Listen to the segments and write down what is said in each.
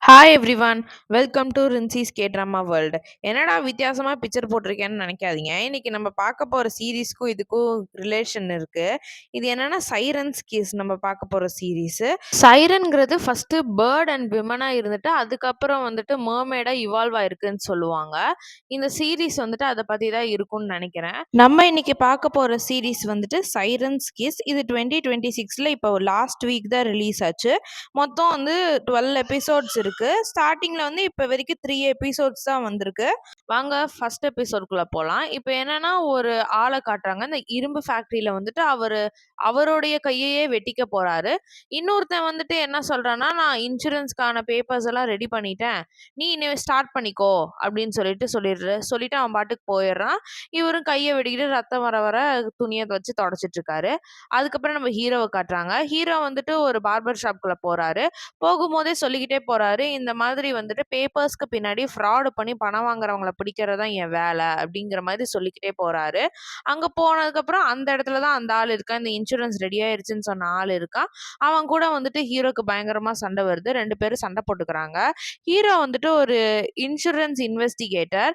Hi everyone, welcome to ரின்சிஸ் K drama world. என்னடா வித்தியாசமா பிக்சர் போட்டிருக்கேன்னு நினைக்காதீங்க. இன்னைக்கு நம்ம பார்க்க போற சீரீஸ்க்கும் இதுக்கும் ரிலேஷன் இருக்கு. இது என்னன்னா சைரன்ஸ் கிஸ் நம்ம பார்க்க போற சீரீஸ். சைரன்ங்கிறது ஃபர்ஸ்ட் பேர்ட் அண்ட் விமனா இருந்துட்டு அதுக்கப்புறம் வந்துட்டு மர்மேடா இவால்வ் ஆயிருக்குன்னு சொல்லுவாங்க. இந்த சீரீஸ் வந்துட்டு அதை பத்தி தான் இருக்கும்னு நினைக்கிறேன். நம்ம இன்னைக்கு பார்க்க போற சீரீஸ் வந்துட்டு சைரன்ஸ் கிஸ். இது 2026ல இப்போ லாஸ்ட் வீக் தான் ரிலீஸ் ஆச்சு. மொத்தம் வந்து 12 எபிசோட்ஸ் இருக்கு. ஸ்டார்டிங்ல வந்து இப்ப வரைக்கும் 3 எபிசோட்ஸ் தான் வந்திருக்கு. வாங்க ஃபர்ஸ்ட் எபிசோட்குள்ள போலாம். இப்போ என்னன்னா ஒரு ஆளை காட்டுறாங்க. இந்த இரும்பு ஃபேக்டரியில வந்துட்டு அவருடைய கையையே வெட்டிக்க போறாரு. இன்னொருத்தன் வந்துட்டு என்ன சொல்றான்னா, நான் இன்சூரன்ஸ்க்கான பேப்பர்ஸ் எல்லாம் ரெடி பண்ணிட்டேன். நீ இனி ஸ்டார்ட் பண்ணிக்கோ அப்படின்னு சொல்லிட்டு அவன் பாட்டுக்கு போயிடுறான். இவரும் கையை வெட்டிக்கிட்டு ரத்தம் வர வர துணியை வச்சு தொடச்சிட்டு இருக்காரு. அதுக்கப்புறம் நம்ம ஹீரோவை காட்டுறாங்க. ஹீரோ வந்துட்டு ஒரு பார்பர் ஷாப்குள்ள போறாரு. போகும்போதே சொல்லிக்கிட்டே போறாரு, இந்த மாதிரி வந்துட்டு பேப்பர்ஸ்க்கு பின்னாடி ஃப்ராடு பண்ணி பணம் வாங்குறவங்கள பிடிக்கிறது தான் என் வேலை அப்படிங்கிற மாதிரி சொல்லிக்கிட்டே போறாரு. அங்க போனதுக்கப்புறம் அந்த இடத்துல தான் அந்த ஆள் இருக்கான். இந்த இன்சூரன்ஸ் ரெடி ஆயிருச்சுன்னு சொன்ன ஆள் இருக்கான். அவன் கூட வந்துட்டு ஹீரோக்கு பயங்கரமா சண்டை வருது. 2 பேரும் சண்டை போட்டுக்கிறாங்க. ஹீரோ வந்துட்டு ஒரு இன்சூரன்ஸ் இன்வெஸ்டிகேட்டர்.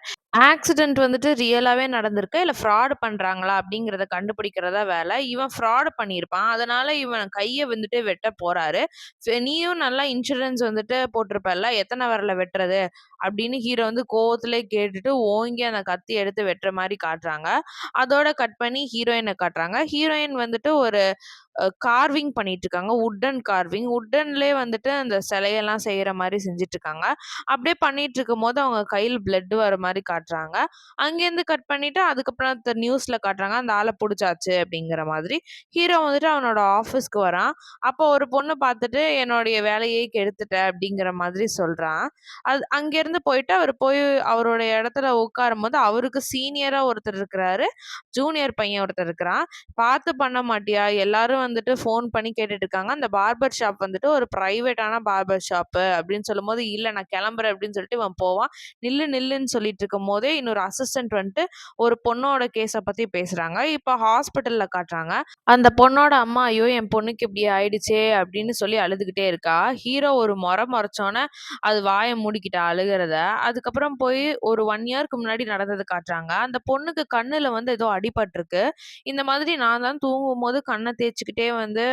ஆக்சிடென்ட் வந்துட்டு ரியலாவே நடந்திருக்கு, இல்ல ஃப்ராட் பண்றாங்களா அப்படிங்கிறத கண்டுபிடிக்கிறதா வேலை. இவன் ஃப்ராட் பண்ணியிருப்பான். அதனால இவன் கைய வந்துட்டு வெட்ட போறாரு. நீயும் நல்லா இன்சூரன்ஸ் வந்துட்டு போட்டிருப்பல்ல, எத்தனை விரல வெட்டுறது அப்படின்னு ஹீரோ வந்து கோவத்திலே கேட்டுட்டு ஓங்கி அந்த கத்தி எடுத்து வெட்டுற மாதிரி காட்டுறாங்க. அதோட கட் பண்ணி ஹீரோயினை காட்டுறாங்க. ஹீரோயின் வந்துட்டு ஒரு கார்விங் பண்ணிட்டு இருக்காங்க. Wooden carving. வுட்டன்லேயே வந்துட்டு அந்த சிலையெல்லாம் செய்யற மாதிரி செஞ்சுட்டு இருக்காங்க. அப்படியே பண்ணிட்டு இருக்கும்போது அவங்க கையில் பிளட் வர மாதிரி காட்டுறாங்க. அங்கேருந்து கட் பண்ணிட்டு அதுக்கப்புறம் நியூஸ்ல காட்டுறாங்க அந்த ஆளை பிடிச்சாச்சு அப்படிங்கிற மாதிரி. ஹீரோ வந்துட்டு அவனோட ஆஃபீஸ்க்கு வரான். அப்போ ஒரு பொண்ணு பார்த்துட்டு என்னுடைய வேலையை கெடுத்துட்ட அப்படிங்கிற மாதிரி சொல்றான். அது அங்கேருந்து போயிட்டு அவர் போய் அவருடைய இடத்துல உட்காரும் போது அவருக்கு சீனியரா ஒருத்தர் இருக்கிறாரு, ஜூனியர் பையன் ஒருத்தர் இருக்கிறான். பார்த்து பண்ண மாட்டியா, எல்லாரும் வந்துட்டு ஃபோன் பண்ணி கேட்டுட்டு இருக்காங்க. அந்த பார்பர் ஷாப் வந்துட்டு ஒரு பிரைவேட்டான பார்பர் ஷாப்பு அப்படின்னு சொல்லும்போது, இல்ல நான் கிளம்புறேன் அப்படின்னு சொல்லிட்டு இவன் போவான். நில்லு நில்லுன்னு சொல்லிட்டு இருக்கும் போதே இன்னொரு அசிஸ்டன்ட் வந்துட்டு ஒரு பொண்ணோட கேஸை பத்தி பேசுறாங்க. இப்போ ஹாஸ்பிட்டல்ல காட்டுறாங்க. அந்த பொண்ணோட அம்மா, ஐயோ என் பொண்ணுக்கு இப்படி ஆயிடுச்சே அப்படின்னு சொல்லி அழுதுகிட்டே இருக்கா. ஹீரோ ஒரு முறைச்சோன்னே அது வாயை மூடிக்கிட்டா அழுகிறத. அதுக்கப்புறம் போய் ஒரு 1 இயர்க்கு முன்னாடி நடந்தது காட்டுறாங்க. அந்த பொண்ணுக்கு கண்ணுல வந்து ஏதோ அடிபட்டிருக்கு. இந்த மாதிரி நான் தான் தூங்கும்போது கண்ணை தேய்ச்சிக்கிட்டே வந்து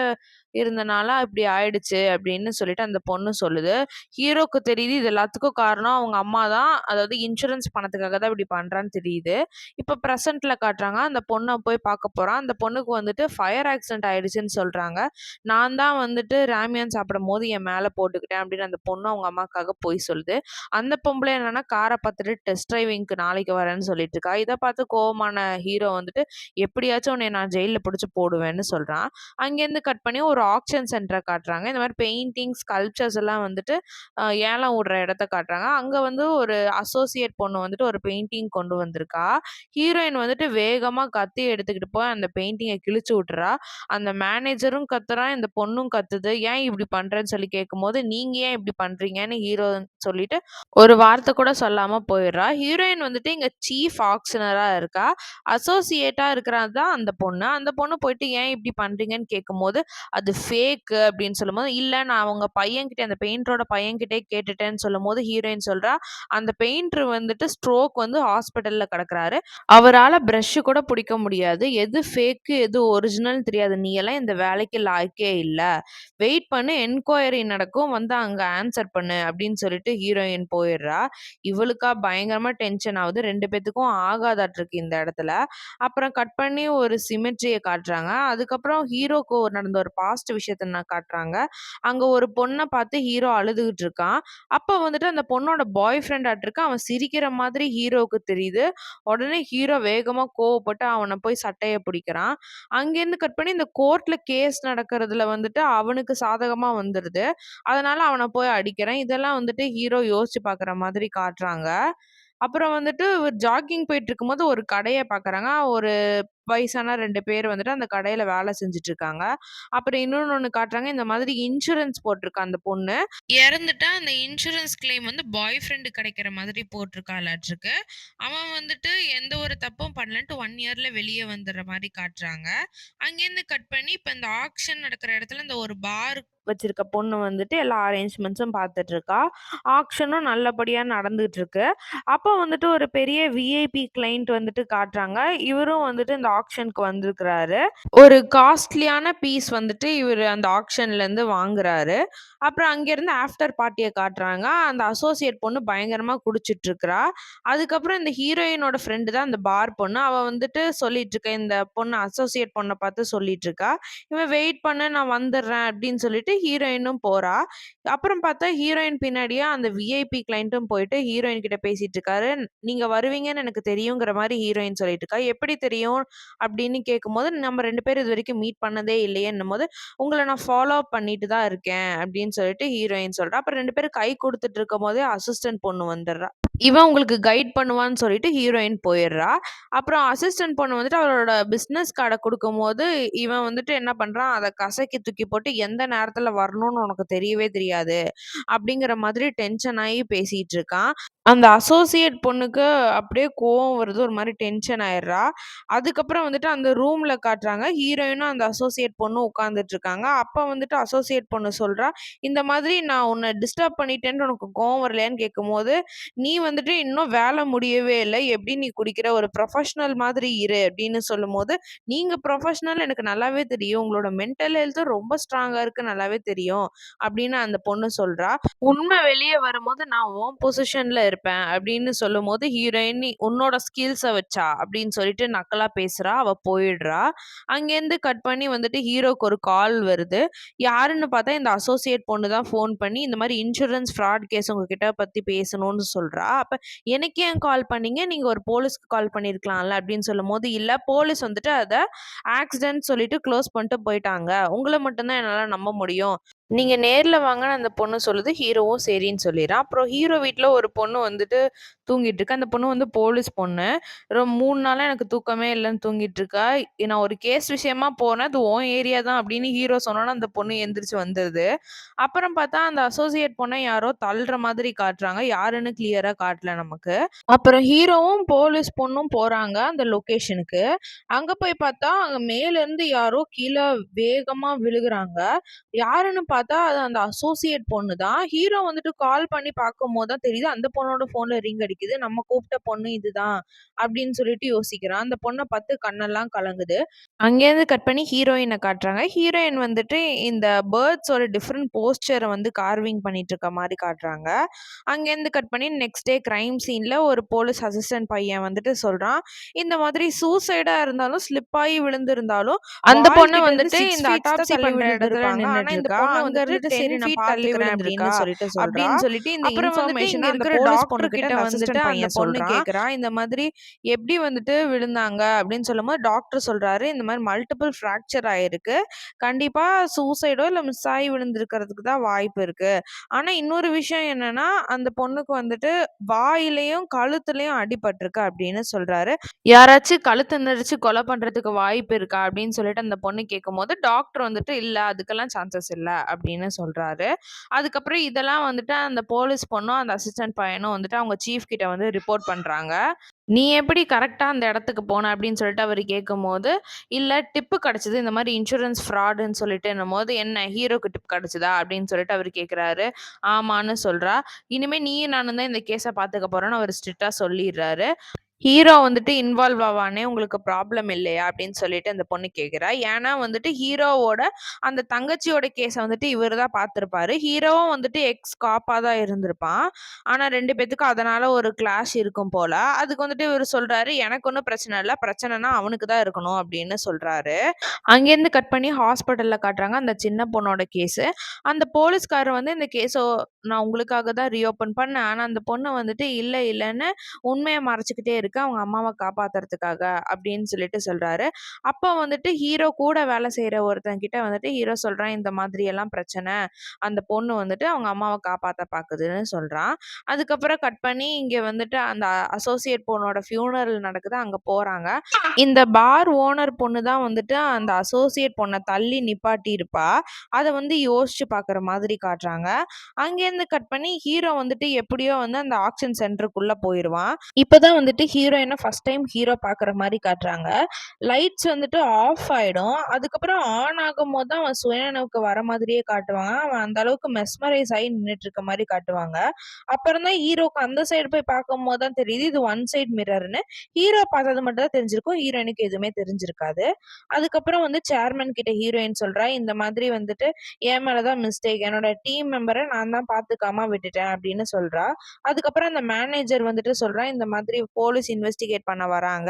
இருந்தனால இப்படி ஆயிடுச்சு அப்படின்னு சொல்லிட்டு அந்த பொண்ணு சொல்லுது. ஹீரோக்கு தெரியுது இது எல்லாத்துக்கும் காரணம் அவங்க அம்மா தான். அதாவது இன்சூரன்ஸ் பணத்துக்காக தான் இப்படி பண்றான்னு தெரியுது. இப்போ ப்ரெசென்ட்ல காட்டுறாங்க. அந்த பொண்ணை போய் பார்க்க போறான். அந்த பொண்ணுக்கு வந்துட்டு ஃபயர் ஆக்சிடென்ட் ஆயிடுச்சுன்னு சொல்றாங்க. நான் தான் வந்துட்டு ராமியான் சாப்பிடும்போது என் மேல போட்டுக்கிட்டேன் அப்படின்னு அந்த பொண்ணு அவங்க அம்மாக்காக பொய் சொல்லுது. அந்த பொம்பளை என்னன்னா காரை பார்த்துட்டு டெஸ்ட் டிரைவிங்க்கு நாளைக்கு வரேன்னு சொல்லிட்டு இருக்கா. இதை பார்த்து கோவமான ஹீரோ வந்துட்டு எப்படியாச்சும் உன்னை நான் ஜெயில பிடிச்சு போடுவேன்னு சொல்றான். அங்கேருந்து கட் பண்ணி ஒரு ஆக்ஷன் சென்டரை காட்டுறாங்க. இந்த மாதிரி பெயிண்டிங் ஸ்கல்ப்சர்ஸ் எல்லாம் வந்துட்டு ஏலம் விடுற இடத்த காட்டுறாங்க. அங்க வந்து ஒரு அசோசியேட் பொண்ணு வந்துட்டு ஒரு பெயிண்டிங் கொண்டு வந்திருக்கா. ஹீரோயின் வந்துட்டு வேகமா கத்தி எடுத்துக்கிட்டு போய் அந்த பெயிண்டிங்கை கிழிச்சு விட்டுறா. அந்த மேனேஜரும் கத்துறான், இந்த பொண்ணும் கத்துது. ஏன் இப்படி பண்றேன்னு சொல்லி கேட்கும்போது, நீங்க ஏன் இப்படி பண்றீங்கன்னு ஹீரோ சொல்லிட்டு ஒரு வார்த்தை கூட சொல்லாம போயிடுறா. ஹீரோயின் வந்துட்டு இங்க சீஃப் ஆக்ஷனரா இருக்கா. அசோசியேட்டா இருக்கிறது தான் அந்த பொண்ணு. அந்த பொண்ணு போயிட்டு ஏன் இப்படி பண்றீங்கன்னு கேட்கும்போது, அது ஃபேக்கு அப்படின்னு சொல்லும்போது, இல்ல நான் அவங்க பையன்கிட்ட அந்த பெயிண்டரோட பையன்கிட்டே கேட்டுட்டேன்னு சொல்லும்போது, ஹீரோயின் சொல்றா, அந்த பெயிண்டர் வந்துட்டு ஸ்ட்ரோக் வந்து ஹாஸ்பிட்டல்ல கிடக்குறாரு. அவரால பிரஷ் கூட பிடிக்க முடியாது. எது ஃபேக்கு எது ஒரிஜினல் தெரியாது. நீ எல்லாம் இந்த வேலைக்கு லாயக்கே இல்ல. வெயிட் பண்ணு, என்கொயரி நடக்கும், வந்து அங்க ஆன்சர் பண்ணு அப்படின்னு சொல்லிட்டு ஹீரோயின் போயிடுறா. இவளுக்கா பயங்கரமா டென்ஷன் ஆகுது. 2 பேத்துக்கும் ஆகாதாட்டிருக்கு இந்த இடத்துல. அப்புறம் கட் பண்ணி ஒரு சிமெட்ரிய காட்டுறாங்க. அதுக்கப்புறம் ஹீரோக்கு நடந்த ஒரு பாஸ்ட் விஷயத்த காட்டுறாங்க. அங்க ஒரு பொண்ண பார்த்து ஹீரோ அழுதுகிட்டு இருக்கான். அப்ப வந்துட்டு அந்த பொண்ணோட பாய் ஃப்ரெண்ட் ஆட்டிருக்கு. அவன் சிரிக்கிற மாதிரி ஹீரோவுக்கு தெரியுது. உடனே ஹீரோ வேகமா கோவப்பட்டு அவன போய் சட்டைய பிடிக்கிறான். அங்கேருந்து கட் பண்ணி இந்த கோர்ட்ல கேஸ் நடக்கிறதுல வந்துட்டு அவனுக்கு சாதகமா வந்துருது. அதனால அவன போய் அடிக்கிறேன். இதெல்லாம் வந்துட்டு ஹீரோ யோசிச்சு பார்க்குற மாதிரி காட்டுறாங்க. அப்புறம் வந்துட்டு ஜாக்கிங் போயிட்டு இருக்கும்போது ஒரு கடைய பார்க்குறாங்க. ஒரு வயசான 2 பேர் வந்துட்டு அந்த கடையில வேலை செஞ்சுட்டு இருக்காங்க. அப்புறம் இன்னொன்னு காட்டுறாங்க. இந்த மாதிரி இன்சூரன்ஸ் போட்டிருக்கா அந்த பொண்ணு. இறந்துட்டா அந்த இன்சூரன்ஸ் கிளைம் வந்து பாய் ஃப்ரெண்ட் கிடைக்கிற மாதிரி போட்டிருக்காளாட்ருக்கு. அவன் வந்துட்டு எந்த ஒரு தப்பும் பண்ணலன்ட்டு 1 இயர்ல வெளிய வந்துர்ற மாரி காட்டுறாங்க. அங்கேருந்து கட் பண்ணி இப்ப இந்த ஆக்ஷன் நடக்கிற இடத்துல இந்த ஒரு பார் வச்சிருக்க பொண்ணு வந்துட்டு எல்லா அரேஞ்ச்மெண்ட்ஸும் பார்த்துட்டு இருக்கா. ஆக்ஷனும் நல்லபடியா நடந்துட்டு இருக்கு. அப்போ வந்துட்டு ஒரு பெரிய விஐபி கிளையண்ட் வந்துட்டு காட்டுறாங்க. இவரும் வந்துட்டு இந்த ஆக்ஷனுக்கு வந்திருக்கிறாரு. ஒரு காஸ்ட்லியான பீஸ் வந்துட்டு இவரு அந்த ஆக்ஷன்லேருந்து வாங்குறாரு. அப்புறம் அங்கேருந்து ஆஃப்டர் பார்ட்டிய காட்டுறாங்க. அந்த அசோசியேட் பொண்ணு பயங்கரமா குடிச்சிட்டு இருக்கிறா. அதுக்கப்புறம் இந்த ஹீரோயினோட ஃப்ரெண்டு தான் அந்த பார் பொண்ணு. அவ வந்துட்டு சொல்லிட்டு இருக்கா. இந்த பொண்ணு அசோசியேட் பொண்ண பார்த்து சொல்லிட்டு இருக்கா. இவன் வெயிட் பண்ணு நான் வந்துடுறேன் அப்படின்னு சொல்லிட்டு ஹீரோயினும் போறா. அப்புறம் பார்த்தா ஹீரோயின் பின்னாடியே அந்த விஐபி கிளையண்ட்டும் போயிட்டு ஹீரோயின் கிட்ட பேசிட்டு இருக்காரு. நீங்க வருவீங்கன்னு எனக்கு தெரியுங்கிற மாரி ஹீரோயின் சொல்லிட்டு இருக்கா. எப்படி தெரியும் அப்படின்னு கேட்கும்போது, நம்ம 2 பேரும் இதுவரைக்கும் மீட் பண்ணதே இல்லையேன்னும்போது, உங்கள நான் ஃபாலோ பண்ணிட்டு தான் இருக்கேன் அப்படின்னு சொல்லிட்டு ஹீரோயின் சொல்றா. அப்புறம் 2 பேரும் கை குடுத்துட்டு இருக்கும்போதே அசிஸ்டன்ட் பொண்ணு வந்துடுறா. இவன் உங்களுக்கு கைட் பண்ணுவான்னு சொல்லிட்டு ஹீரோயின் போயிடுறா. அப்புறம் அசிஸ்டன்ட் பொண்ணு வந்துட்டு அவளோட பிசினஸ் கார்ட குடுக்கும்போது, இவன் வந்துட்டு என்ன பண்றான், அத கசக்கி தூக்கி போட்டு எந்த நேரத்துல வரணும்னு உனக்கு தெரியவே தெரியாது. அப்படிங்கிற மாதிரி டென்ஷன் ஆயி பேசிட்டு இருக்கான். அந்த அசோசியேட் பொண்ணுக்கு அப்படியே கோவம் வருது. ஒரு மாரி டென்ஷன் ஆயிடுறா. அதுக்கப்புறம் வந்துட்டு அந்த ரூம்ல காட்டுறாங்க. ஹீரோயினும் அந்த அசோசியேட் பொண்ணும் உட்கார்ந்துட்டு இருக்காங்க. அப்ப வந்துட்டு அசோசியேட் பொண்ணு சொல்றா, "இந்த மாதிரி நான் உன்ன டிஸ்டர்ப் பண்ணிட்டேன்னு உனக்கு கோவம் வரலையான்னு?" கேட்கும்போது, "நீ வந்துட்டு இன்னும் வேலை முடியவே இல்ல. எப்படி நீ குடிக்கிற? ஒரு ப்ரொஃபஷனல் மாதிரி இரு." அப்படின்னு சொல்லும்போது, "நீங்க ப்ரொஃபஷனல் எனக்கு நல்லாவே தெரியும். உங்களோட மென்டல் ஹெல்த்தும் ரொம்ப ஸ்ட்ராங்கா இருக்கு நல்லாவே தெரியும்." அப்படின்னு அந்த பொண்ணு சொல்றா. "உண்மை வெளிய வரும்போது நான் உன் பொசிஷன்ல இருப்பேன்." அப்படின்னு சொல்லும்போது, ஹீரோயின் "உன்னோட ஸ்கில்ஸ வச்சா?" அப்படின்னு சொல்லிட்டு நக்கலா பேசுறா. அவ போயிடுறா. அங்கேருந்து கட் பண்ணி வந்துட்டு ஹீரோக்கு ஒரு கால் வருது. யாருன்னு பார்த்தா இந்த அசோசியேட் பொண்ணு தான் ஃபோன் பண்ணி, இந்த மாரி இன்சூரன்ஸ் ஃப்ராட் கேஸ் உங்ககிட்ட பத்தி பேசணும்னு சொல்றா. அப்ப "எனக்கு ஏன் கால் பண்ணீங்க? நீங்க ஒரு போலீஸ்க்கு கால் பண்ணியிருக்கலாம்ல." அப்படின்னு சொல்லும்போது, "இல்ல போலீஸ் வந்துட்டு அத ஆக்சிடென்ட் சொல்லிட்டு க்ளோஸ் பண்ணிட்டு போயிட்டாங்க. உங்கள மட்டும் தான் என்னால நம்ப முடியும். நீங்க நேர்ல வாங்கன்னு" அந்த பொண்ணு சொல்லுது. ஹீரோவும் சரின்னு சொல்லிர்றான். அப்புறம் ஹீரோ வீட்ல ஒரு பொண்ணு வந்துட்டு தூங்கிட்டு இருக்கு. அந்த பொண்ணு வந்து போலீஸ் பொண்ணு. 3 நாளா எனக்கு தூக்கமே இல்லன்னு தூங்கிட்டு இருக்கா. நான் ஒரு கேஸ் விஷயமா போனேன். அது உன் ஏரியா தான் அப்படின்னு ஹீரோ சொன்னோனே அந்த பொண்ணு எந்திரிச்சு வந்துருது. அப்புறம் பார்த்தா அந்த அசோசியேட் பொண்ண யாரோ தள்ளுற மாதிரி காட்டுறாங்க. யாருன்னு கிளியரா காட்டல நமக்கு. அப்புறம் ஹீரோவும் போலீஸ் பொண்ணும் போறாங்க அந்த லொகேஷனுக்கு. அங்க போய் பார்த்தா, அங்க மேலேருந்து யாரோ கீழ வேகமா விழுகுறாங்க. யாருன்னு பார்த்தா, அது அந்த அசோசியேட் பொண்ணு தான். ஹீரோ வந்துட்டு கால் பண்ணி பார்க்கும்போது தான் தெரியுது, அந்த பொண்ணோட ஃபோன்ல ரிங் அடிக்குது. நம்ம கூப்பிட்ட பொண்ணு இதுதான் அப்படின்னு சொல்லிட்டு யோசிக்கிறான். அந்த பொண்ண பார்த்து கண்ணெல்லாம் கலங்குது. அங்கேருந்து கட் பண்ணி ஹீரோயின காட்டுறாங்க. ஹீரோயின் வந்துட்டு இந்த பேர்ட்ஸோட டிஃபரெண்ட் போஸ்டர வந்து கார்விங் பண்ணிட்டு இருக்க மாரி காட்டுறாங்க. அங்கேருந்து கட் பண்ணி நெக்ஸ்ட் டே கிரைம் சீன்ல ஒரு போலீஸ் அசிஸ்டன்ட் பையன் வந்துட்டு சொல்றான், இந்த மாதிரி சூசைடா இருந்தாலும், ஸ்லிப் ஆயி விழுந்திருந்தாலும், அந்த பொண்ணு வந்துட்டு இந்த அட்டாப்சி பண்ற இடத்துல நின்னுட்டு இருக்கா. அங்க இருந்துட்டு சரி நான் பார்த்துக்கிறேன் அப்படின்னு சொல்லிட்டு சொல்றா. அப்படின்னு சொல்லிட்டு இந்த இன்ஃபர்மேஷன அந்த போலீஸ் பொண்ணுகிட்ட வந்துட்டு அந்த பொண்ணு கேட்கிறா. இந்த மாதிரி எப்படி வந்துட்டு விழுந்தாங்க அப்படின்னு சொல்லும்போது, டாக்டர் சொல்றாரு, இந்த மாரி மல்டிபிள் ஃப்ராக்சர் ஆயிருக்கு. கண்டிப்பா சூசைடோ இல்ல மிஸ் ஆயி விழுந்திருக்கிறதுக்கு தான் வாய்ப்பு இருக்கு. ஆனா இன்னொரு விஷயம் என்னன்னா, அந்த பொண்ணுக்கு வந்துட்டு வாயிலயும், கழுத்துலயும் அடிபட்டிருக்கு அப்படின்னு சொல்றாரு. யாராச்சும் கழுத்த நெரிச்சு கொலை பண்றதுக்கு வாய்ப்பு இருக்கா? அப்படின்னு சொல்லிட்டு அந்த பொண்ணு கேட்கும்போது, டாக்டர் வந்துட்டு இல்ல அதுக்கெல்லாம் சான்சஸ் இல்ல அப்படின்னு சொல்றாரு. அதுக்கப்புறம் இதெல்லாம் வந்துட்டு அந்த போலீஸ் பொண்ணும், அந்த அசிஸ்டன்ட் பையனும் வந்துட்டு அவங்க சீஃப் கிட்ட வந்து ரிப்போர்ட் பண்றாங்க. "நீ எப்படி கரெக்ட்டா அந்த இடத்துக்கு போன?" அப்படின்னு சொல்லிட்டு அவரு கேட்கும்போது, "இல்ல டிப்பு கிடைச்சது. இந்த மாரி இன்சூரன்ஸ் ஃப்ராடுன்னு சொல்லிட்டுன்னும்போது, என்ன ஹீரோக்கு டிப் கிடைச்சதா?" அப்படின்னு சொல்லிட்டு அவரு கேட்கிறாரு. ஆமான்னு சொல்றா. "இனிமே நீயும் நானும் தான் இந்த கேஸ பார்த்துக்க போறோம்ன்னு" அவரு ஸ்ட்ரிக்ட்டா சொல்லிர்றாரு. ஹீரோ வந்துட்டு இன்வால்வ் ஆவானே, "உங்களுக்கு ப்ராப்ளம் இல்லையா?" அப்படின்னு சொல்லிட்டு அந்த பொண்ணு கேட்கிறா. ஏன்னா வந்துட்டு ஹீரோவோட அந்த தங்கச்சியோட கேஸ வந்துட்டு இவரு தான் பார்த்திருப்பாரு. ஹீரோவும் வந்துட்டு எக்ஸ் காப்பா தான் இருந்திருப்பான். ஆனா 2 பேத்துக்கும் அதனால ஒரு கிளாஷ் இருக்கும் போல. அதுக்கு வந்துட்டு இவரு சொல்றாரு, "எனக்கு ஒண்ணும் பிரச்சனை இல்ல. பிரச்சனைனா அவனுக்கு தான் இருக்கணும்." அப்படின்னு சொல்றாரு. அங்கேருந்து கட் பண்ணி ஹாஸ்பிட்டல்ல காட்டுறாங்க. அந்த சின்ன பொண்ணோட கேஸு. அந்த போலீஸ்காரர் வந்து இந்த கேஸ நான் உங்களுக்காக தான் ரீஓப்பன் பண்ணேன். ஆனா அந்த பொண்ணு வந்துட்டு இல்லன்னு உண்மைய மறைச்சுக்கிட்டே இருக்கு. அவங்க அம்மாவ காப்பாத்துறதுக்காக அப்படின்னு சொல்லிட்டு சொல்றாரு. அப்ப வந்துட்டு ஹீரோ கூட வேலை செய்ற ஒருத்தன்கிட்ட வந்துட்டு ஹீரோ சொல்றான், இந்த மாதிரி எல்லாம் பிரச்சனை. அந்த பொண்ணு வந்துட்டு அவங்க அம்மாவ காப்பாத்த பாக்குதுன்னு சொல்றான். அதுக்கப்புறம் கட் பண்ணி இங்க வந்துட்டு அந்த அசோசியேட் பொண்ணோட ஃபியூனரல் நடக்குது. அங்க போறாங்க. இந்த பார் ஓனர் பொண்ணு தான் வந்துட்டு அந்த அசோசியேட் பொண்ண தள்ளி நிப்பாட்டியிருப்பா. அத வந்து யோசிச்சு பாக்குற மாதிரி காட்டுறாங்க. அங்கேருந்து கட் பண்ணி ஹீரோ வந்துட்டு எப்படியோ வந்து அந்த ஆக்ஷன் சென்டருக்குள்ள போயிருவான். இப்பதான் வந்துட்டு ஹீரோயின ஃபர்ஸ்ட் டைம் ஹீரோ பாக்குற மாரி காட்டுறாங்க. லைட்ஸ் வந்துட்டு ஆஃப் ஆயிடும். அதுக்கப்புறம் ஆன் ஆகும்போது தான் அவன் சுயநினைவுக்கு வர மாதிரியே காட்டுவாங்க. அவன் அந்த அளவுக்கு மெஸ்மரைஸ் ஆயி நின்னுட்டு இருக்க மாரி காட்டுவாங்க. அப்புறம் தான் ஹீரோக்கு அந்த சைடு போய் பார்க்கும்போது தான் தெரியுது இது ஒன் சைட் மிரர்ன்னு. ஹீரோ பார்த்தது மட்டும் தான் தெரிஞ்சிருக்கும். ஹீரோயினுக்கு எதுவுமே தெரிஞ்சிருக்காது. அதுக்கப்புறம் வந்து சேர்மன் கிட்ட ஹீரோயின் சொல்றா, இந்த மாதிரி வந்துட்டு என் மேல தான் மிஸ்டேக். என்னோட டீம் மெம்பர நான் தான் பார்த்துக்காம விட்டுட்டேன் அப்படின்னு சொல்றா. அதுக்கப்புறம் அந்த மேனேஜர் வந்துட்டு சொல்றான், இந்த மாதிரி போலீஸ் இன்வெஸ்டிகேட் பண்ண வராங்க.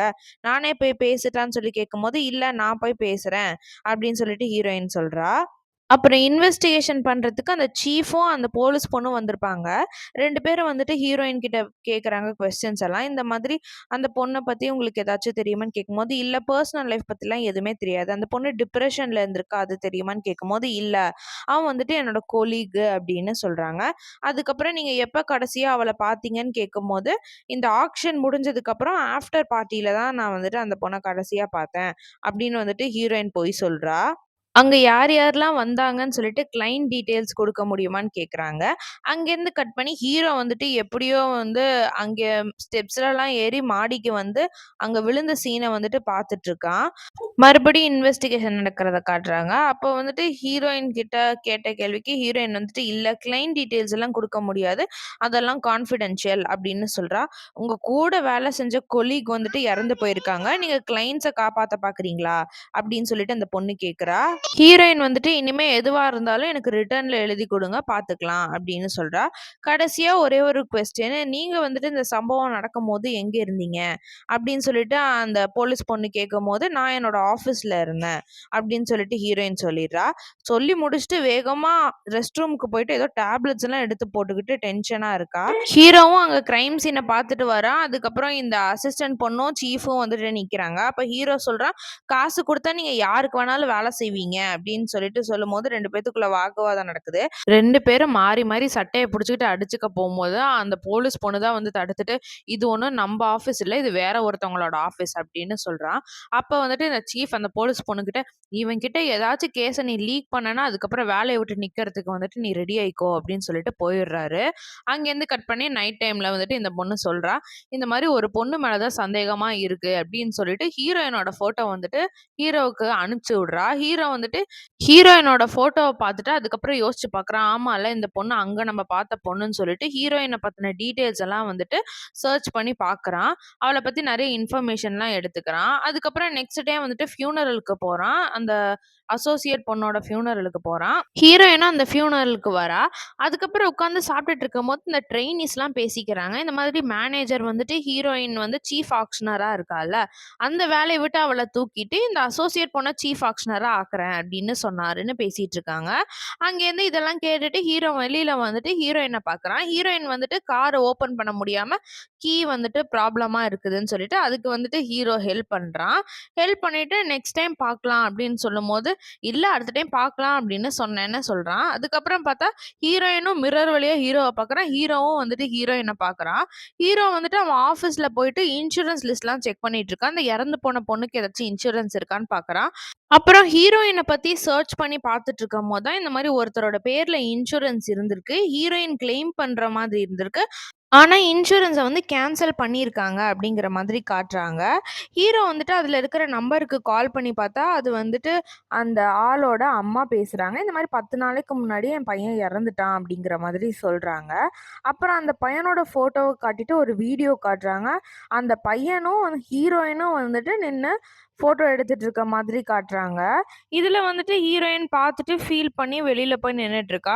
நானே போய் பேசட்டான்னு சொல்லி கேட்கும்போது, இல்ல நான் போய் பேசுறேன் அப்படின்னு சொல்லிட்டு ஹீரோயின் சொல்றா. அப்புறம் இன்வெஸ்டிகேஷன் பண்றதுக்கு அந்த சீஃப்பும், அந்த போலீஸ் பொண்ணும் வந்திருப்பாங்க. 2 பேரும் வந்துட்டு ஹீரோயின் கிட்ட கேட்கறாங்க கொஸ்டின்ஸ் எல்லாம். இந்த மாதிரி அந்த பொண்ண பத்தி உங்களுக்கு ஏதாச்சும் தெரியுமான்னு கேட்கும்போது, இல்ல பர்சனல் லைஃப் பத்திலாம் எதுவுமே தெரியாது. அந்த பொண்ணு டிப்ரஷன்ல இருந்திருக்கா, அது தெரியுமான்னு கேட்கும்போது, இல்ல. அவன் வந்துட்டு என்னோட கொலீக் அப்படின்னு சொல்றாங்க. அதுக்கப்புறம் நீங்க எப்ப கடைசியா அவள பார்த்தீங்கன்னு கேட்கும்போது, இந்த ஆக்ஷன் முடிஞ்சதுக்கப்புறம் ஆஃப்டர் பார்ட்டில தான் நான் வந்துட்டு அந்த பொண்ண கடைசியா பார்த்தேன். அப்படின்னு வந்துட்டு ஹீரோயின் போய் சொல்றா. அங்க யார் யாரெல்லாம் வந்தாங்கன்னு சொல்லிட்டு கிளையன்ட் டீட்டெயில்ஸ் குடுக்க முடியுமான்னு கேட்குறாங்க. அங்கேருந்து கட் பண்ணி ஹீரோ வந்துட்டு எப்படியோ வந்து அங்கே ஸ்டெப்ஸ்லலாம் ஏறி மாடிக்கு வந்து அங்க விழுந்த சீன வந்துட்டு பார்த்துட்டுருக்கான். மறுபடியும் இன்வெஸ்டிகேஷன் நடக்கிறத காட்டுறாங்க. அப்போ வந்துட்டு ஹீரோயின் கிட்ட கேட்ட கேள்விக்கு ஹீரோயின் வந்துட்டு, "இல்ல கிளையன்ட் டீட்டெயில்ஸ் எல்லாம் குடுக்க முடியாது. அதெல்லாம் கான்ஃபிடென்ஷியல்" அப்படின்னு சொல்றா. "உங்க கூட வேலை செஞ்ச கொலீக் வந்துட்டு இறந்து போயிருக்காங்க. நீங்க கிளையண்ட்ஸ காப்பாத்த பார்க்குறீங்களா?" அப்படின்னு சொல்லிட்டு அந்த பொண்ணு கேட்குறா. ஹீரோயின் வந்துட்டு இனிமே எதுவா இருந்தாலும் எனக்கு ரிட்டர்ன்ல எழுதி கொடுங்க பார்த்துக்கலாம் அப்படின்னு சொல்றா. கடைசியா ஒரே ஒரு கொஸ்டின், நீங்க வந்துட்டு இந்த சம்பவம் நடக்கும்போது எங்க இருந்தீங்க? அப்படின்னு சொல்லிட்டு அந்த போலீஸ் பொண்ணு கேட்கும்போது, நான் என்னோட ஆஃபீஸ்ல இருந்தேன் அப்படின்னு சொல்லிட்டு ஹீரோயின் சொல்லிடுறா. சொல்லி முடிச்சுட்டு வேகமா ரெஸ்ட் ரூமுக்கு போயிட்டு ஏதோ டேப்லெட்ஸ் எல்லாம் எடுத்து போட்டுக்கிட்டு டென்ஷனா இருக்கா. ஹீரோவும் அங்க கிரைம் சீனை பார்த்துட்டு வரான். அதுக்கப்புறம் இந்த அசிஸ்டன்ட் பொண்ணும் சீஃபும் வந்துட்டு நிக்கிறாங்க. அப்ப ஹீரோ சொல்றான், காசு குடுத்தா நீங்க யாருக்கு வேணாலும் வேலை செய்வீங்க அப்படின்னு சொல்லிட்டு சொல்லும்போது 2 பேத்துக்குள்ள வாக்குவாதம் நடக்குது. 2 பேரும் மாறி மாறி சட்டைய புடிச்சுக்கிட்டு அடிச்சுக்க போம்போது, அந்த போலீஸ் பொண்ணு தான் வந்து தடுத்துட்டு, "இது ஒண்ணும் நம்ப ஆஃபீஸ் இல்ல. இது வேற ஒருத்தவங்களோட ஆஃபீஸ்" அப்படின்னு சொல்றான். அப்ப வந்துட்டு இந்த சீஃப் அந்த போலீஸ் பொண்ணுகிட்ட, "இவன் கிட்ட ஏதாச்சும் கேஸ நீ லீக் பண்ணனா, அதுக்கப்புறம் வேலைய விட்டு நிக்கிறதுக்கு வந்துட்டு நீ ரெடி ஆயிக்கோ" அப்படின்னு சொல்லிட்டு போயிடுறாரு. அங்கேருந்து கட் பண்ணி நைட் டைம்ல வந்துட்டு இந்த பொண்ணு சொல்றா, இந்த மாரி ஒரு பொண்ணு மேல தான் சந்தேகமா இருக்கு அப்படின்னு சொல்லிட்டு ஹீரோயினோட ஃபோட்டோ வந்துட்டு ஹீரோவுக்கு அனுப்பிச்சு விடுறா. ஹீரோ வந்துட்டு ஹீரோயினோட ஃபோட்டோவ பார்த்துட்டு அதுக்கப்புறம் யோசிச்சு பார்க்குறான். ஆமால்ல இந்த பொண்ணு அங்க நம்ம பார்த்த பொண்ணுன்னு சொல்லிட்டு ஹீரோயின பத்தின டீட்டெயில்ஸ் எல்லாம் வந்துட்டு சர்ச் பண்ணி பார்க்குறான். அவள பத்தி நெறைய இன்ஃபர்மேஷன்லாம் எடுத்துக்கிறான். அதுக்கப்புறம் நெக்ஸ்ட் டே வந்துட்டு ஃபியூனரலுக்கு போறான். அந்த அசோசியேட் பொண்ணோட ஃபியூனரலுக்கு போறான். ஹீரோயினும் அந்த ஃபியூனரலுக்கு வரா. அதுக்கப்புறம் உட்கார்ந்து சாப்பிட்டுட்டு இருக்கும்போது இந்த ட்ரெய்னீஸ்லாம் பேசிக்கிறாங்க. இந்த மாதிரி மேனேஜர் வந்துட்டு ஹீரோயின் வந்து சீஃப் ஆக்ஷனரா இருக்கால்ல, அந்த வேலைய விட்டு அவள தூக்கிட்டு இந்த அசோசியேட் பொண்ண சீஃப் ஆக்ஷனரா ஆக்குறேன் அப்படின்னு சொன்னாருன்னு பேசிட்டு இருக்காங்க. அங்கேருந்து இதெல்லாம் கேட்டுட்டு ஹீரோ வெளியில வந்துட்டு ஹீரோயின பார்க்குறான். ஹீரோயின் வந்துட்டு கார ஓப்பன் பண்ண முடியாம கீ வந்துட்டு ப்ராப்ளமா இருக்குதுன்னு சொல்லிட்டு அதுக்கு வந்துட்டு ஹீரோ ஹெல்ப் பண்றான். ஹெல்ப் பண்ணிட்டு நெக்ஸ்ட் டைம் பார்க்கலாம் அப்படின்னு சொல்லும்போது, இல்ல அடுத்த டைம் பார்க்கலாம் அப்படின்னு சொன்னேன்னு சொல்றான். அதுக்கப்புறம் பார்த்தா ஹீரோயினும் மிரர் வழியா ஹீரோவ பார்க்குறான். ஹீரோவும் வந்துட்டு ஹீரோயின பார்க்குறான். ஹீரோ வந்துட்டு அவன் ஆஃபீஸ்ல போயிட்டு இன்சூரன்ஸ் லிஸ்ட்லாம் செக் பண்ணிட்டு இருக்கான். அந்த இறந்து போன பொண்ணுக்கு ஏதாச்சும் இன்சூரன்ஸ் இருக்கான்னு பார்க்குறான். அப்புறம் ஹீரோயின பத்தி சர்ச் பண்ணி பார்த்துட்டு இருக்கும்போது தான் இந்த மாரி ஒருத்தரோட பேர்ல இன்சூரன்ஸ் இருந்திருக்கு. ஹீரோயின் கிளைம் பண்ற மாதிரி இருந்திருக்கு. ஆனா, இன்சூரன்ஸ வந்து கேன்சல் பண்ணியிருக்காங்க அப்படிங்கிற மாதிரி காட்டுறாங்க. ஹீரோ வந்துட்டு அதுல இருக்கிற நம்பருக்கு கால் பண்ணி பார்த்தா, அது வந்துட்டு அந்த ஆளோட அம்மா பேசுறாங்க. இந்த மாரி 10 நாளைக்கு முன்னாடி என் பையன் இறந்துட்டான் அப்படிங்கிற மாதிரி சொல்றாங்க. அப்புறம் அந்த பையனோட ஃபோட்டோவ காட்டிட்டு ஒரு வீடியோ காட்டுறாங்க. அந்த பையனும், ஹீரோயினும் வந்துட்டு நின்னு ஃபோட்டோ எடுத்துட்டு இருக்க மாதிரி காட்டுறாங்க. இதுல வந்துட்டு ஹீரோயின் பார்த்துட்டு ஃபீல் பண்ணி வெளியில போய் நின்னுட்டு இருக்கா.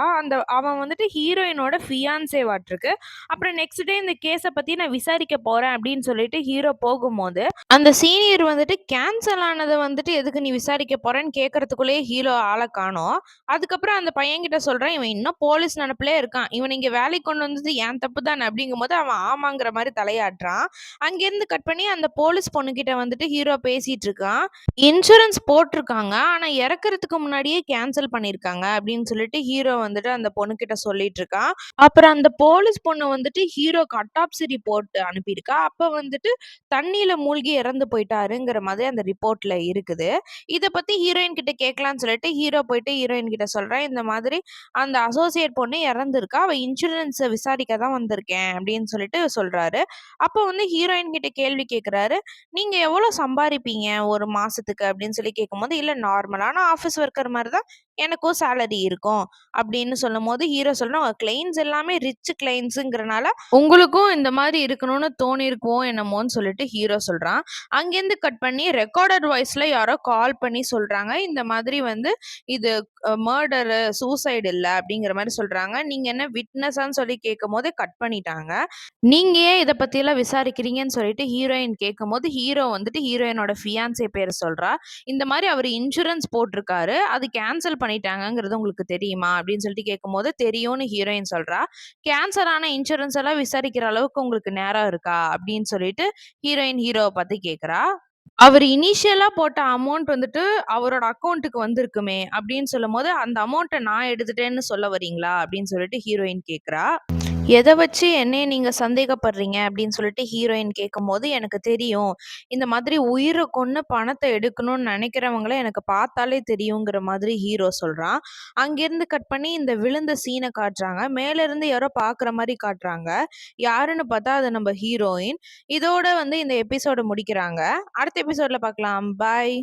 அவன் வந்துட்டு ஹீரோயினோட ஃபியான்சேவாட்ருக்கு. அப்புறம் நெக்ஸ்ட் டே இந்த கேஸ பத்தி நான் விசாரிக்க போறேன் அப்படின்னு சொல்லிட்டு ஹீரோ போகும்போது, அந்த சீனியர் வந்துட்டு கேன்சல் ஆனத வந்துட்டு எதுக்கு நீ விசாரிக்க போறேன்னு கேட்கறதுக்குள்ளேயே ஹீரோ ஆள காணோம். அதுக்கப்புறம் அந்த பையன்கிட்ட சொல்றான், "இவன் இன்னும் போலீஸ் நெனப்புலயே இருக்கான். இவன இங்க வேலைக்கு கொண்டு வந்தது என் தப்பு தானே" அப்படிங்கும்போது அவன் ஆமாங்கிற மாரி தலையாட்டுறான். அங்கேருந்து கட் பண்ணி அந்த போலீஸ் பொண்ணுகிட்ட வந்துட்டு ஹீரோ பேசிட்டு இருக்கான். இன்சூரன்ஸ் போட்டிருக்காங்க. ஆனா இறக்கறதுக்கு முன்னாடியே கேன்சல் பண்ணியிருக்காங்க அப்படின்னு சொல்லிட்டு ஹீரோ வந்துட்டு அந்த பொண்ணுகிட்ட சொல்லிட்டு இருக்கான். அப்புறம் அந்த போலீஸ் பொண்ணு வந்துட்டு ஹீரோக்கு அட்டாப்சி ரிப்போர்ட் அனுப்பியிருக்கா. அப்ப வந்துட்டு தண்ணீல மூழ்கி இறந்து போயிட்டாருங்கிற மாதிரி அந்த ரிப்போர்ட்ல இருக்குது. இத பத்தி ஹீரோயின் கிட்ட கேட்கலான்னு சொல்லிட்டு ஹீரோ போயிட்டு ஹீரோயின் கிட்ட சொல்றான். இந்த மாதிரி அந்த அசோசியேட் பொண்ணு இறந்திருக்கா. அவ இன்சூரன்ஸ விசாரிக்க தான் வந்திருக்கேன் அப்படின்னு சொல்லிட்டு சொல்றாரு. அப்போ வந்து ஹீரோயின் கிட்ட கேள்வி கேட்கிறாரு. நீங்க எவ்வளோ சம்பாரிப்பீங்க ஒரு மாசத்துக்கு அப்படின்னு சொல்லி கேட்கும்போது, இல்ல நார்மலான ஆஃபீஸ் ஒர்க்கர் மாரி தான் எனக்கும் சேலரி இருக்கும் அப்படின்னு சொல்லும்போது, ஹீரோ சொல்றான், உங்க கிளையண்ட்ஸ் எல்லாமே ரிச் கிளையண்ட்ஸ்ங்கிறனால உங்களுக்கும் இந்த மாரி இருக்கணும்னு தோணியிருக்கும் என்னமோன்னு சொல்லிட்டு ஹீரோ சொல்றான். அங்கேருந்து கட் பண்ணி ரெக்கார்டட் வாய்ஸ்ல யாரோ கால் பண்ணி சொல்றாங்க. இந்த மாதிரி வந்து இது மர்டரு, சூசைட் இல்ல அப்படிங்கிற மாரி சொல்றாங்க. நீங்க என்ன விட்னஸான்னு சொல்லி கேட்கும்போது கட் பண்ணிட்டாங்க. நீங்க ஏன் இத பத்தியெல்லாம் விசாரிக்கிறீங்கன்னு சொல்லிட்டு ஹீரோயின் கேட்கும்போது, ஹீரோ வந்துட்டு ஹீரோயினோட ஃபியான்சே பேர சொல்றா. இந்த மாரி அவரு இன்சூரன்ஸ் போட்டிருக்காரு. அது கேன்சல் பண்ணிட்டாங்கங்கிறது உங்களுக்கு தெரியுமா? அப்படின்னு சொல்லிட்டு கேட்கும்போது, தெரியும்னு ஹீரோயின் சொல்றா. கேன்சர் ஆன இன்சூரன்ஸ் எல்லாம் விசாரிக்கிற அளவுக்கு உங்களுக்கு நேரம் இருக்கா? அப்படின்னு சொல்லிட்டு ஹீரோயின் ஹீரோவ பார்த்து கேட்கிறா. அவரு இனிஷியலா போட்ட அமௌண்ட் வந்துட்டு அவரோட அக்கவுண்ட்க்கு வந்திருக்குமே அப்படின்னு சொல்லும்போது, அந்த அமௌண்ட்ட நான் எடுத்துட்டேன்னு சொல்ல வரீங்களா? அப்படின்னு சொல்லிட்டு ஹீரோயின் கேட்கிறா. எத வச்சு என்னைய நீங்க சந்தேகப்படுறீங்க? அப்படின்னு சொல்லிட்டு ஹீரோயின் கேட்கும்போது, எனக்கு தெரியும். இந்த மாதிரி உயிர கொன்னு பணத்த எடுக்கணும்னு நெனைக்கிறவங்கள எனக்கு பார்த்தாலே தெரியுங்கிற மாதிரி ஹீரோ சொல்றான். அங்கேருந்து கட் பண்ணி இந்த விழுந்த சீன காட்டுறாங்க. மேலருந்து யாரோ பார்க்குற மாரி காட்டுறாங்க. யாருன்னு பார்த்தா அது நம்ம ஹீரோயின். இதோட வந்து இந்த எபிசோட முடிக்கிறாங்க. அடுத்த எபிசோட்ல பார்க்கலாம். பாய்.